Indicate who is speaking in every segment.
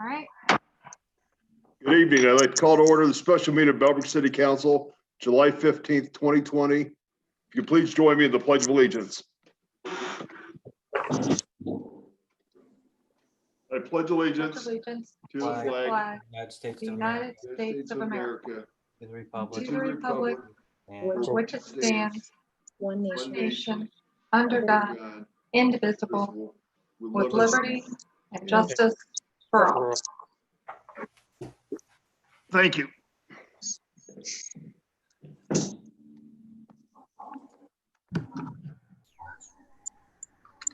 Speaker 1: All right.
Speaker 2: Good evening. I'd like to call to order the special meeting of Bellbrook City Council, July 15th, 2020. If you please join me in the Pledge of Allegiance. I pledge allegiance to
Speaker 1: Allegiance
Speaker 2: the
Speaker 1: to the
Speaker 2: flag
Speaker 1: flag
Speaker 3: United States
Speaker 1: of the
Speaker 3: of America,
Speaker 1: United States of America,
Speaker 3: to the
Speaker 1: to
Speaker 3: republic,
Speaker 1: the republic
Speaker 3: and
Speaker 1: for which it stands,
Speaker 4: One
Speaker 2: one
Speaker 4: nation,
Speaker 1: nation, under God,
Speaker 2: God,
Speaker 1: indivisible, with liberty and
Speaker 2: and
Speaker 1: justice for all.
Speaker 2: Thank you.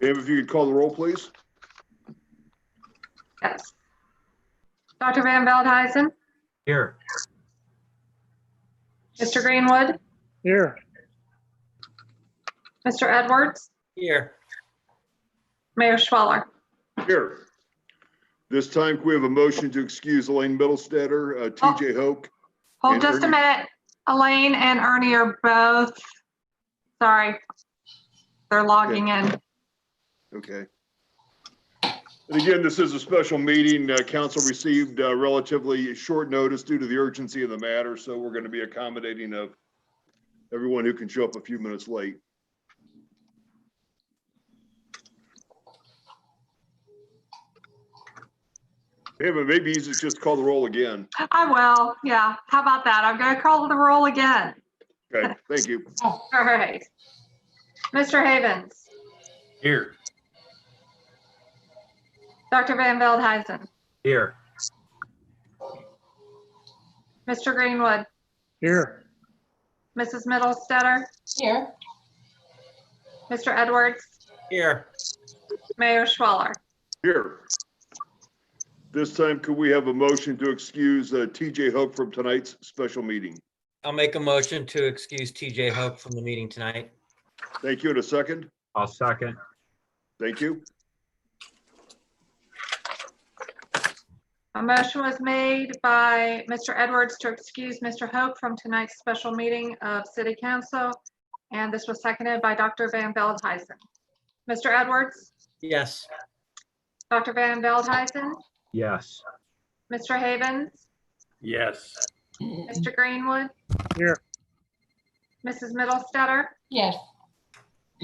Speaker 2: Pam, if you could call the roll, please.
Speaker 1: Yes. Dr. Van Veldhuizen,
Speaker 3: here.
Speaker 1: Mr. Greenwood,
Speaker 5: Here.
Speaker 1: Mr. Edwards,
Speaker 3: Here.
Speaker 1: Mayor Schwaller.
Speaker 2: Here. This time, can we have a motion to excuse Elaine Middlestetter, TJ Hoke?
Speaker 1: Hold
Speaker 2: And
Speaker 1: just a
Speaker 2: Ernie.
Speaker 1: minute. Elaine and Ernie are both, sorry, they're logging in.
Speaker 2: Okay. And again, this is a special meeting. Council received relatively short notice due to the urgency of the matter, so we're going to be accommodating of everyone who can show up a few minutes late. Yeah, but maybe easy to just call the roll again.
Speaker 1: I will, yeah. How about that? I'm going to call the roll again.
Speaker 2: Okay, thank you.
Speaker 1: All right. Mr. Havens,
Speaker 3: Here.
Speaker 1: Dr. Van Veldhuizen,
Speaker 3: Here.
Speaker 1: Mr. Greenwood,
Speaker 5: Here.
Speaker 1: Mrs. Middlestetter,
Speaker 4: here,
Speaker 1: Mr. Edwards,
Speaker 3: Here.
Speaker 1: Mayor Schwaller.
Speaker 2: Here. This time, could we have a motion to excuse TJ Hoke from tonight's special meeting?
Speaker 3: I'll make a motion to excuse TJ Hope from the meeting tonight.
Speaker 2: Thank you. In a second.
Speaker 6: I'll second.
Speaker 2: Thank you.
Speaker 1: A motion was made by Mr. Edwards to excuse Mr. Hope from tonight's special meeting of City Council, and this was seconded by Dr. Van Veldhuizen. Mr. Edwards,
Speaker 3: Yes.
Speaker 1: Dr. Van Veldhuizen,
Speaker 6: Yes.
Speaker 1: Mr. Havens,
Speaker 6: Yes.
Speaker 1: Mr. Greenwood.
Speaker 5: Here.
Speaker 1: Mrs. Middlestetter,
Speaker 4: yes,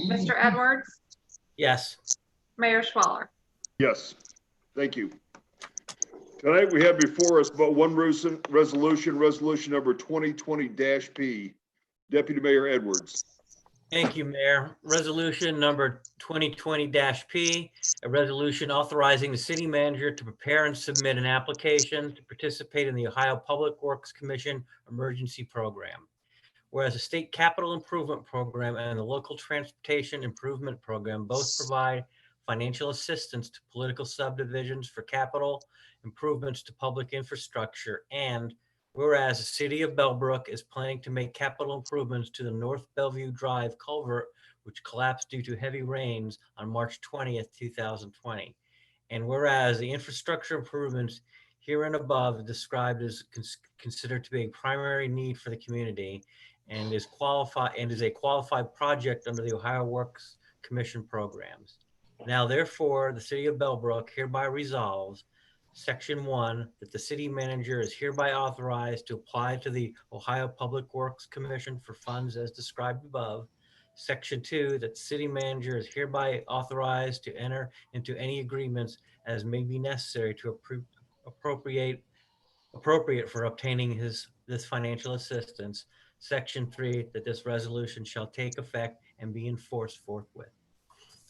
Speaker 1: Mr. Edwards,
Speaker 3: Yes.
Speaker 1: Mayor Schwaller.
Speaker 2: Yes, thank you. Tonight, we have before us but one resolution number 2020-P. Deputy Mayor Edwards.
Speaker 3: Thank you, Mayor. Resolution number 2020-P, a resolution authorizing the city manager to prepare and submit an application to participate in the Ohio Public Works Commission Emergency Program. Whereas the State Capital Improvement Program and the Local Transportation Improvement Program both provide financial assistance to political subdivisions for capital improvements to public infrastructure, and whereas the city of Bellbrook is planning to make capital improvements to the North Bellevue Drive culvert, which collapsed due to heavy rains on March 20th, 2020. And whereas the infrastructure improvements here and above described as considered to be a primary need for the community and is a qualified project under the Ohio Works Commission programs. Now, therefore, the city of Bellbrook hereby resolves Section 1, that the city manager is hereby authorized to apply to the Ohio Public Works Commission for funds as described above. Section 2, that city manager is hereby authorized to enter into any agreements as may be necessary to appropriate for obtaining this financial assistance. Section 3, that this resolution shall take effect and be enforced forthwith.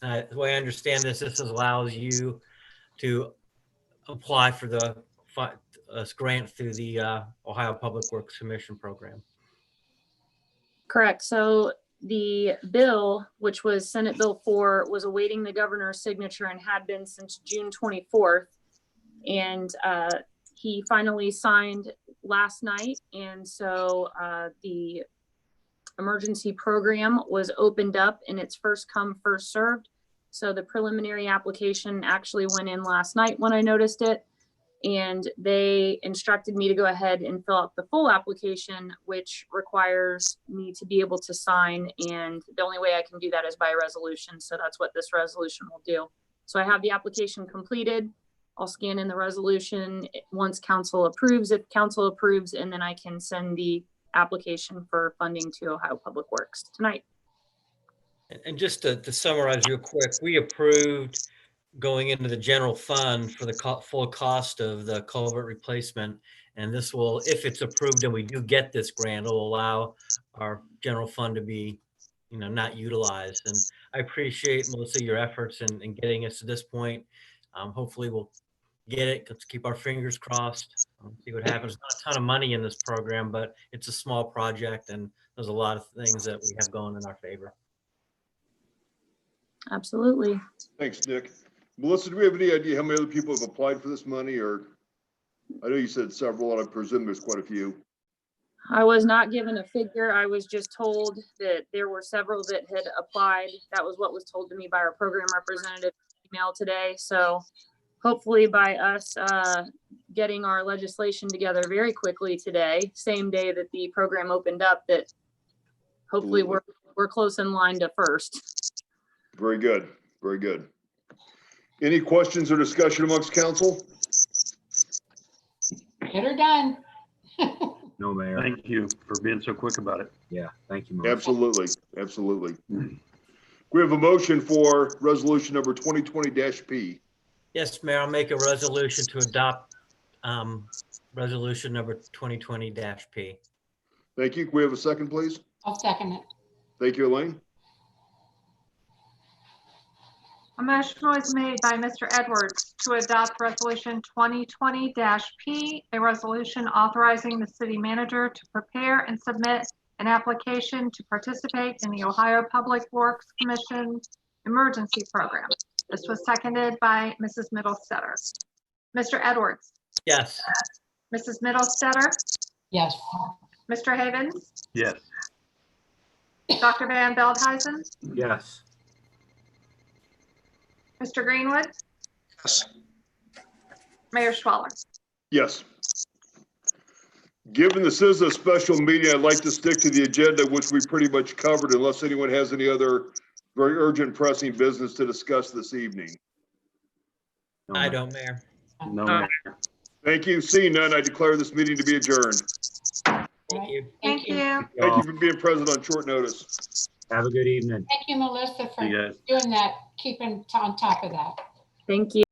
Speaker 3: The way I understand this allows you to apply for the grant through the Ohio Public Works Commission program.
Speaker 4: correct. So the bill, which was Senate Bill 4, was awaiting the governor's signature and had been since June 24th. And he finally signed last night. And so the emergency program was opened up in its first come, first served. So the preliminary application actually went in last night when I noticed it. And they instructed me to go ahead and fill out the full application, which requires me to be able to sign. And the only way I can do that is by resolution. So that's what this resolution will do. So I have the application completed. I'll scan in the resolution once council approves, if council approves, and then I can send the application for funding to Ohio Public Works tonight.
Speaker 3: And just to summarize real quick, we approved going into the general fund for the full cost of the culvert replacement. And this will, if it's approved and we do get this grant, it'll allow our general fund to be, not utilized. And I appreciate, Melissa, your efforts in getting us to this point. Hopefully we'll get it. Let's keep our fingers crossed. See what happens. Not a ton of money in this program, but it's a small project and there's a lot of things that we have going in our favor.
Speaker 4: Absolutely.
Speaker 2: Thanks, Nick. Melissa, do we have any idea how many other people have applied for this money, or I know you said several, and I presume there's quite a few.
Speaker 4: I was not given a figure. I was just told that there were several that had applied. That was what was told to me by our program representative email today. So hopefully by us getting our legislation together very quickly today, same day that the program opened up, that hopefully we're close in line to first.
Speaker 2: Very good, very good. Any questions or discussion amongst council?
Speaker 5: Get her done.
Speaker 6: No, Mayor.
Speaker 7: Thank you for being so quick about it.
Speaker 6: Yeah, thank you, Melissa.
Speaker 2: Absolutely, absolutely. We have a motion for resolution number 2020-P.
Speaker 3: Yes, Mayor, I'll make a resolution to adopt resolution number 2020-P.
Speaker 2: Thank you. Can we have a second, please?
Speaker 5: I'll second it.
Speaker 2: Thank you, Elaine.
Speaker 1: A motion was made by Mr. Edwards to adopt resolution 2020-P, a resolution authorizing the city manager to prepare and submit an application to participate in the Ohio Public Works Commission Emergency Program. This was seconded by Mrs. Middlestetter. Mr. Edwards,
Speaker 3: Yes.
Speaker 1: Mrs. Middlestetter,
Speaker 5: Yes.
Speaker 1: Mr. Havens,
Speaker 7: Yes.
Speaker 1: Dr. Van Veldhuizen,
Speaker 6: Yes.
Speaker 1: Mr. Greenwood,
Speaker 8: Yes.
Speaker 1: Mayor Schwaller.
Speaker 2: Yes. Given this is a special meeting, I'd like to stick to the agenda, which we pretty much covered, unless anyone has any other very urgent pressing business to discuss this evening.
Speaker 6: No,
Speaker 3: I
Speaker 6: Mayor.
Speaker 3: don't, Mayor.
Speaker 7: No, Mayor.
Speaker 2: Thank you. Seeing none, I declare this meeting to be adjourned.
Speaker 3: Thank you.
Speaker 1: Thank you.
Speaker 2: Thank you for being present on short notice.
Speaker 6: Have a good evening.
Speaker 5: Thank you, Melissa, for
Speaker 7: See you guys.
Speaker 5: doing that, keeping on top of that.
Speaker 4: Thank you.